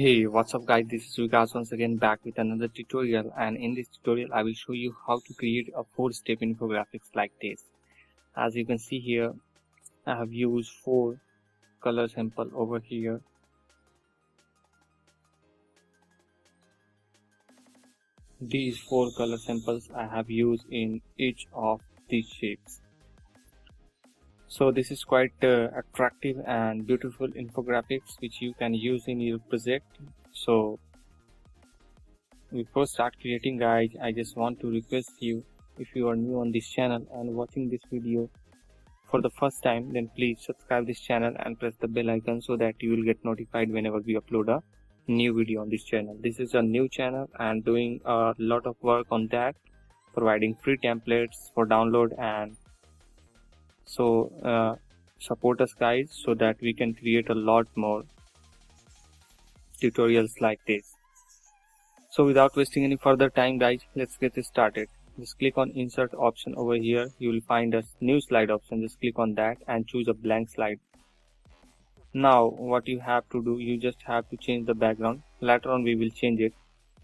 Hey, what's up guys, this is Vikas once again back with another tutorial, and in this tutorial I will show you how to create a 4-step infographics like this. As you can see here, I have used 4 color sample over here. These 4 color samples I have used in each of these shapes. So this is quite attractive and beautiful infographics which you can use in your project. So before start creating guys, I just want to request you, if you are new on this channel and watching this video for the first time, then please subscribe this channel and press the bell icon so that you will get notified whenever we upload a new video on this channel. This is a new channel and doing a lot of work on that, providing free templates for download, and so support us guys so that we can create a lot more tutorials like this. So without wasting any further time guys, let's get started. Just click on insert option over here. You will find a new slide option. Just click on that and choose a blank slide. Now what you have to do, you just have to change the background. Later on we will change it.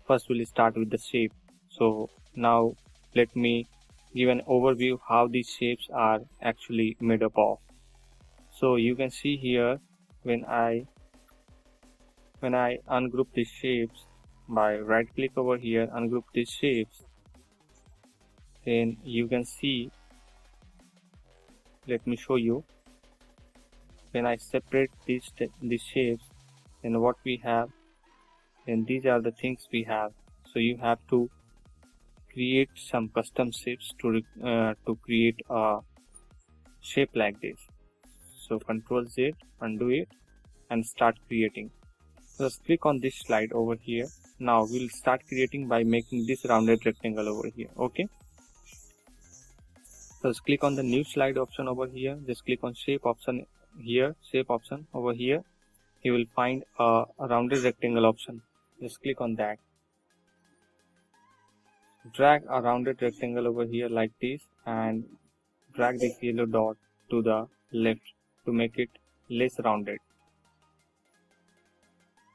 First we'll start with the shape. So now let me give an overview how these shapes are actually made up of. So you can see here, when I ungroup these shapes by right click over here, ungroup these shapes, then you can see, let me show you, when I separate these shapes, then what we have, then these are the things we have. So you have to create some custom shapes to create a shape like this. So Ctrl Z, undo it and start creating. Just click on this slide over here. Now we'll start creating by making this rounded rectangle over here. Okay, so just click on the new slide option over here. Just click on shape option here, shape option over here. You will find a rounded rectangle option. Just click on that. Drag a rounded rectangle over here like this and drag this yellow dot to the left to make it less rounded.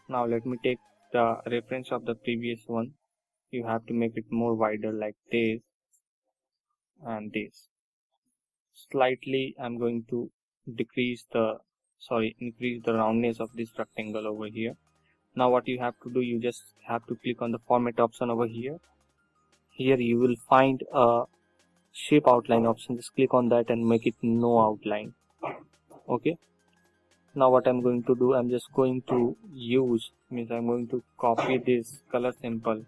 Now let me take the reference of the previous one. You have to make it more wider like this and this. Slightly I'm going to increase the roundness of this rectangle over here. Now what you have to do, you just have to click on the format option over here. Here you will find a shape outline option. Just click on that and make it no outline. Okay, now what I'm going to do, I'm just going to I'm going to copy this color sample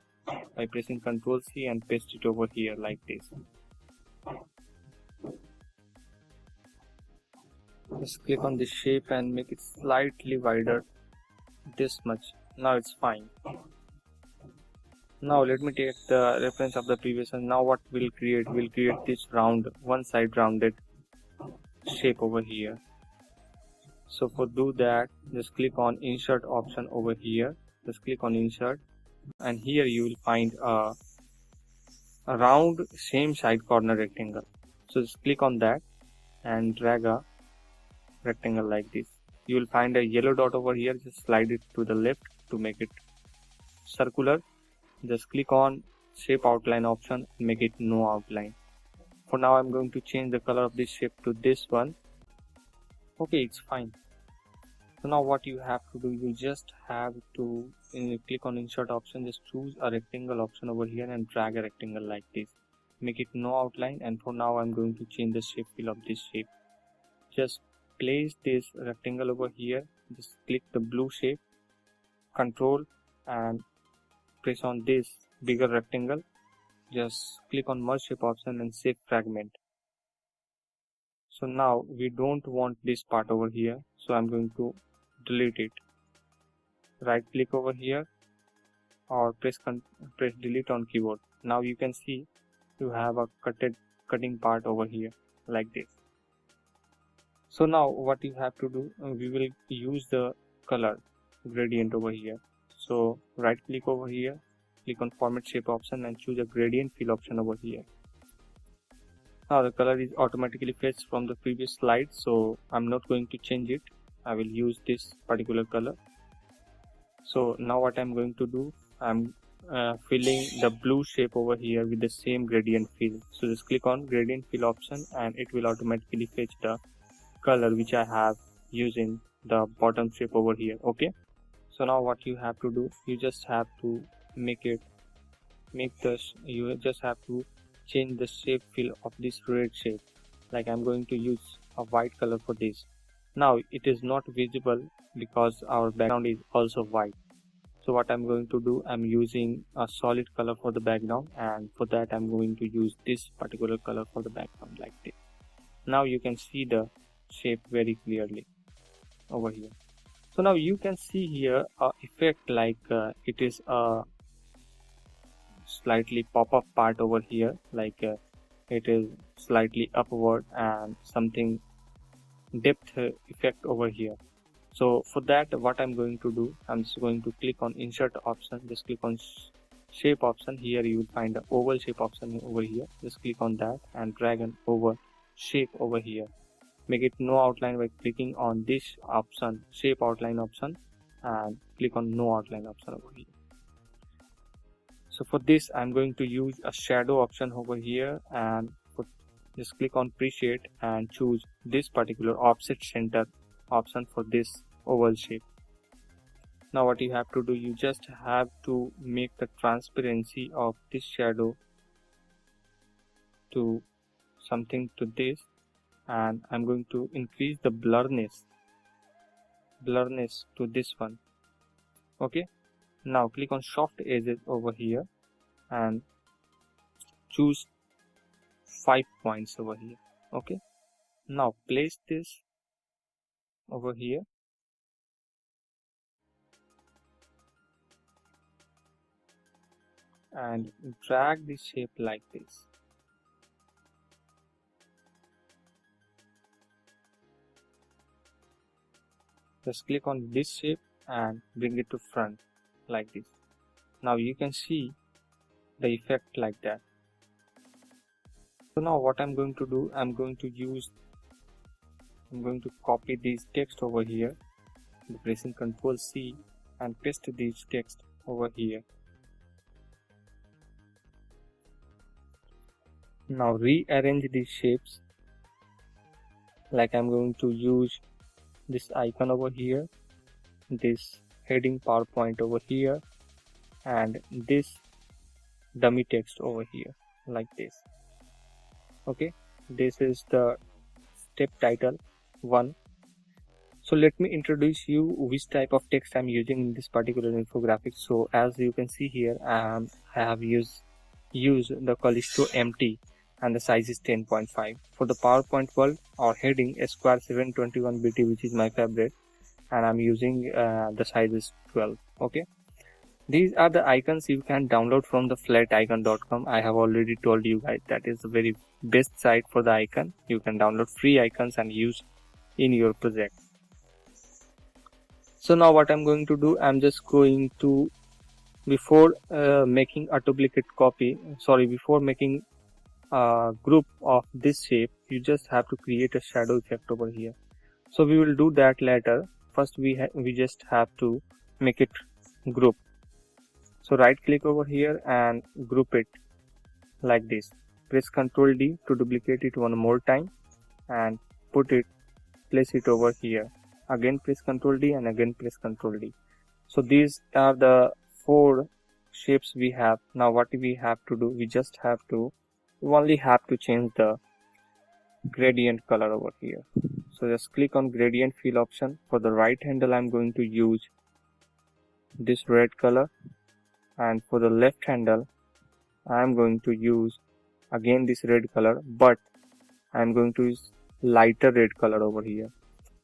by pressing Ctrl C and paste it over here like this. Just click on this shape and make it slightly wider, this much. Now it's fine. Now let me take the reference of the previous one. Now what we'll create this one side rounded shape over here. So for do that, just click on insert option over here. Just click on insert, and here you will find a round same side corner rectangle. So just click on that and drag a rectangle like this. You will find a yellow dot over here. Just slide it to the left to make it circular. Just click on shape outline option and make it no outline. For now I'm going to change the color of this shape to this one. Okay, it's fine. So now what you have to do, you just have to click on insert option, just choose a rectangle option over here and drag a rectangle like this. Make it no outline, and for now I'm going to change the shape fill of this shape. Just place this rectangle over here. Just click the blue shape, control and press on this bigger rectangle. Just click on merge shape option and save fragment. So now we don't want this part over here, so I'm going to delete it. Right click over here or press delete on keyboard. Now you can see you have a cutting part over here like this. So now what you have to do, we will use the color gradient over here. So right click over here, click on format shape option and choose a gradient fill option over here. Now the color is automatically fetched from the previous slide, so I'm not going to change it. I will use this particular color. So now what I'm going to do, I'm filling the blue shape over here with the same gradient fill. So just click on gradient fill option and it will automatically fetch the color which I have using the bottom shape over here. Okay, so now what you have to do, you just have to you just have to change the shape fill of this red shape. Like I'm going to use a white color for this. Now it is not visible because our background is also white. So what I'm going to do, I'm using a solid color for the background, and for that I'm going to use this particular color for the background like this. Now you can see the shape very clearly over here. So now you can see here a effect like it is a slightly pop-up part over here, like it is slightly upward and something depth effect over here. So for that, what I'm going to do, I'm just going to click on insert option, just click on shape option. Here you will find the oval shape option over here. Just click on that and drag an oval shape over here. Make it no outline by clicking on this option, shape outline option, and click on no outline option over here. So for this, I'm going to use a shadow option over here, and just click on preset and choose this particular offset center option for this oval shape. Now what you have to do, you just have to make the transparency of this shadow to something to this, and I'm going to increase the blurriness to this one. Okay, now click on soft edges over here and choose 5 points over here. Okay, now place this over here and drag the shape like this. Just click on this shape and bring it to front like this. Now you can see the effect like that. So now what I'm going to do, I'm going to copy this text over here, pressing Ctrl C and paste this text over here. Now rearrange these shapes, like I'm going to use this icon over here, this heading PowerPoint over here, and this dummy text over here like this. Okay, this is the step title 1. So let me introduce you which type of text I'm using in this particular infographic. So as you can see here, I have used the Callisto MT and the size is 10.5. For the PowerPoint world, our heading is square 721 BT, which is my favorite, and I'm using the size is 12. Okay, these are the icons you can download from the flaticon.com. I have already told you guys that is the very best site for the icon. You can download free icons and use in your project. So now what I'm going to do, I'm just going to, before making a duplicate copy, before making a group of this shape, you just have to create a shadow effect over here. So we will do that later. First we just have to make it group. So right click over here and group it like this. Press Ctrl D to duplicate it one more time and place it over here. Again press Ctrl D and again press Ctrl D. So these are the 4 shapes we have. Now what we have to do, we only have to change the gradient color over here. So just click on gradient fill option. For the right handle, I'm going to use this red color, and for the left handle I'm going to use again this red color, but I'm going to use lighter red color over here.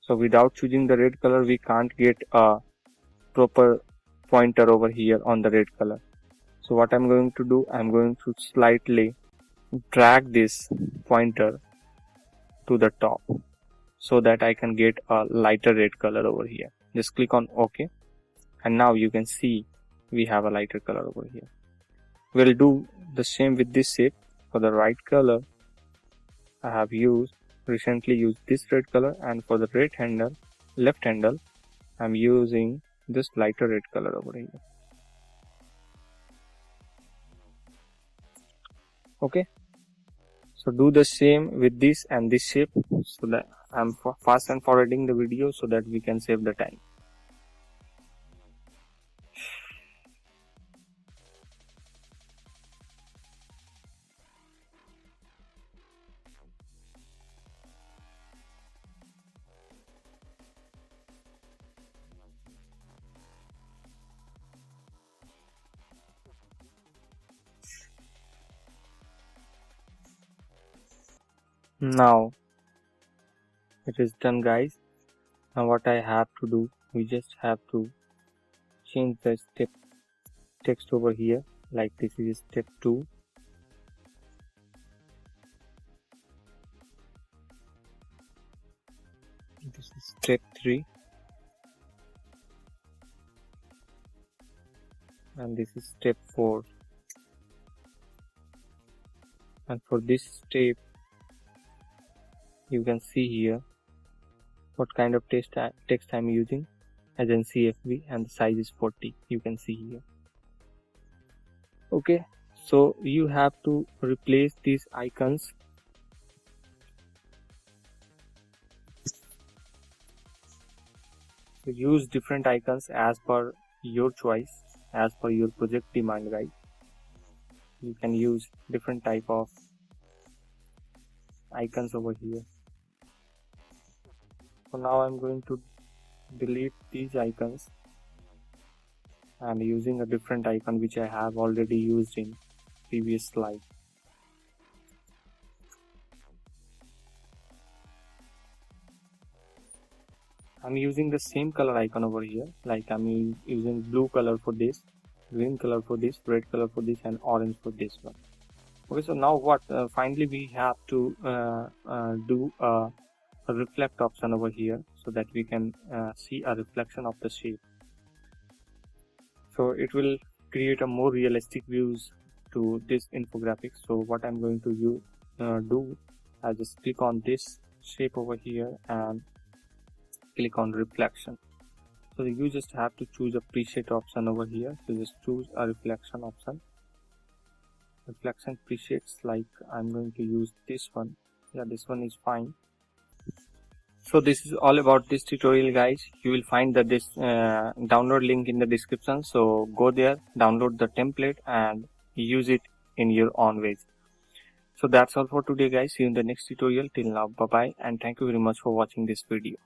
So without choosing the red color, we can't get a proper pointer over here on the red color. So what I'm going to do, I'm going to slightly drag this pointer to the top so that I can get a lighter red color over here. Just click on OK, and now you can see we have a lighter color over here. We'll do the same with this shape. For the right color, I have recently used this red color, and for the left handle, I'm using just lighter red color over here. Okay, so do the same with this and this shape, so that I'm fast and forwarding the video so that we can save the time. Now it is done, guys. Now what I have to do, we just have to change the step text over here, like this is step 2. This is step 3. And this is step 4. And for this step, you can see here what kind of text I'm using as in CFB, and the size is 40. You can see here. Okay, so you have to replace these icons. So use different icons as per your choice, as per your project demand, guys. You can use different type of icons over here. So now I'm going to delete these icons and using a different icon which I have already used in previous slide. I'm using the same color icon over here, like I'm using blue color for this, green color for this, red color for this, and orange for this one. Okay, so now what? Finally, we have to do a reflect option over here so that we can see a reflection of the shape. So it will create a more realistic views to this infographic. So what I'm going to do, I just click on this shape over here and click on reflection. So you just have to choose a preset option over here. So just choose a reflection option. Reflection presets, like I'm going to use this one. Yeah, this one is fine. So this is all about this tutorial, guys. You will find the download link in the description. So go there, download the template and use it in your own ways. So that's all for today, guys. See you in the next tutorial. Till now, bye bye, and thank you very much for watching this video.